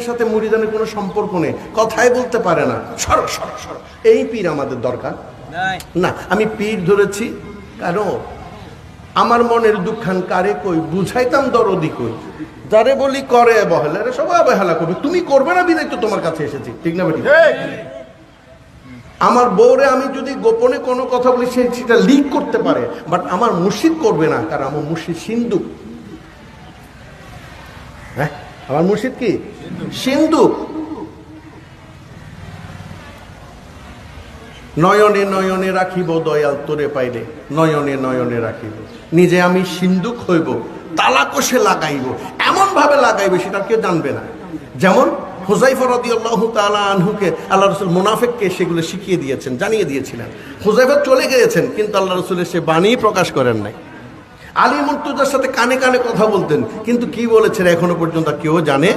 সাহেবের সাথে মুরিদানের কোনো সম্পর্ক নেই, কথাই বলতে পারে না, সর সর সর। এই পীর আমাদের দরকার না। আমি পীর ধরেছি কারণ আমার মনের দুঃখান কারে কই বুঝাইতাম, দরদি কই, যারে বলি করে অবহেলা, এরা সবাই অবহেলা করবে, তুমি করবে না বিদায় তো তোমার কাছে এসেছি, ঠিক না বেটি? আমার বউরে আমি যদি গোপনে কোনো কথা বলি সেটা লিক করতে পারে, বাট আমার মুর্শিদ করবে না, কারণ আমার মুর্শিদ সিন্ধুক। হ্যাঁ, আমার মুর্শিদ কি সিন্ধুক। নয়নে নয়নে রাখিব দয়াল তোরে পাইলে, নয়নে নয়নে রাখিব, নিজে আমি সিন্ধুক হইব, তালা কষে লাগাইব, এমন ভাবে লাগাইবে সেটা কেউ জানবে না। যেমন হুযায়ফা রাদিয়াল্লাহু তাআলা আনহুকে আল্লাহ রাসূল মুনাফিককে সেগুলো শিখিয়ে দিয়েছেন, জানিয়ে দিয়েছিলেন। হুযায়ফা চলে গিয়েছেন কিন্তু আল্লাহ রাসূলের সে বাণী প্রকাশ করেন নাই। আলী মুর্তজার সাথে কানে কানে কথা বলতেন, কিন্তু কি বলেছেন এখনো পর্যন্ত কেউ জানে।